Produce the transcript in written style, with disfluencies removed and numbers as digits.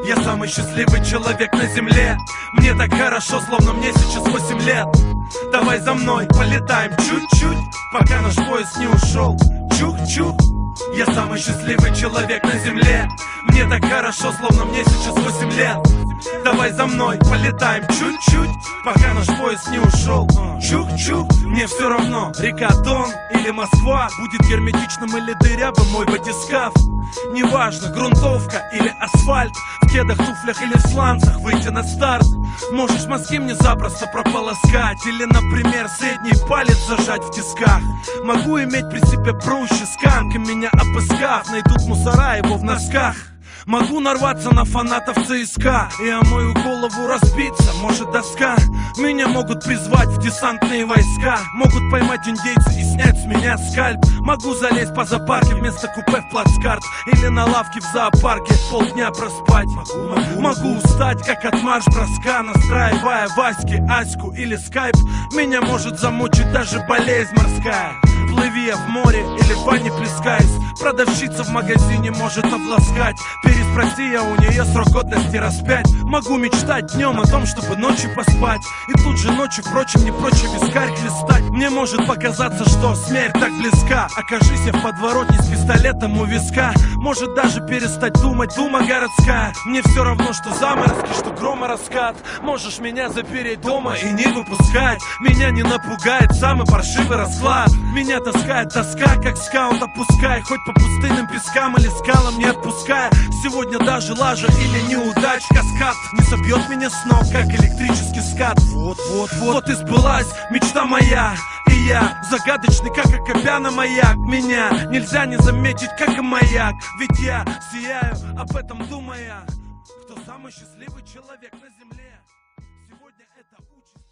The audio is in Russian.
Я самый счастливый человек на земле. Мне так хорошо, словно мне сейчас 8 лет. Давай за мной, полетаем чуть-чуть, пока наш поезд не ушел. Чух-чух. Я самый счастливый человек на земле. Мне так хорошо, словно мне сейчас 8 лет. Давай за мной, полетаем чуть-чуть, пока наш поезд не ушел. Чух-чух, мне все равно, река Дон или Москва, будет герметичным или дырявым мой батискаф. Неважно, грунтовка или асфальт, в кедах, туфлях или в сланцах выйти на старт. Можешь мозги мне запросто прополоскать, или, например, средний палец зажать в тисках. Могу иметь при себе прущи, сканки меня обыскав, найдут мусора его в носках. Могу нарваться на фанатов ЦСКА и о мою голову разбиться может доска. Меня могут призвать в десантные войска, могут поймать индейцы и снять с меня скальп. Могу залезть по зоопарке вместо купе в плацкарт, или на лавке в зоопарке полдня проспать. Могу устать, как от марш-броска, настраивая Васьки, Аську или скайп. Меня может замучить даже болезнь морская. Плыви я в море или в бане плескаясь, продавщица в магазине может обласкать. Переспроси я у нее срок годности раз 5. Могу мечтать днем о том, чтобы ночью поспать, и тут же ночью, впрочем, не прочь вискарь хлестать. Мне может показаться, что смерть так близка. Окажись я в подворотне с пистолетом у виска, может даже перестать думать дума городская. Мне все равно, что заморозки, что громораскат. Можешь меня запереть дома и не выпускать. Меня не напугает самый паршивый расклад. Меня таскает тоска, как скаут, опускай хоть по пустынным пескам или скалам не отпуская. Сегодня даже лажа или неудач каскад не собьет меня с ног, как электрический скат. Вот и сбылась мечта моя, и я загадочный, как Акопяна маяк. Меня нельзя не заметить, как и маяк, ведь я сияю, об этом думая. Кто самый счастливый человек на земле? Сегодня это участь.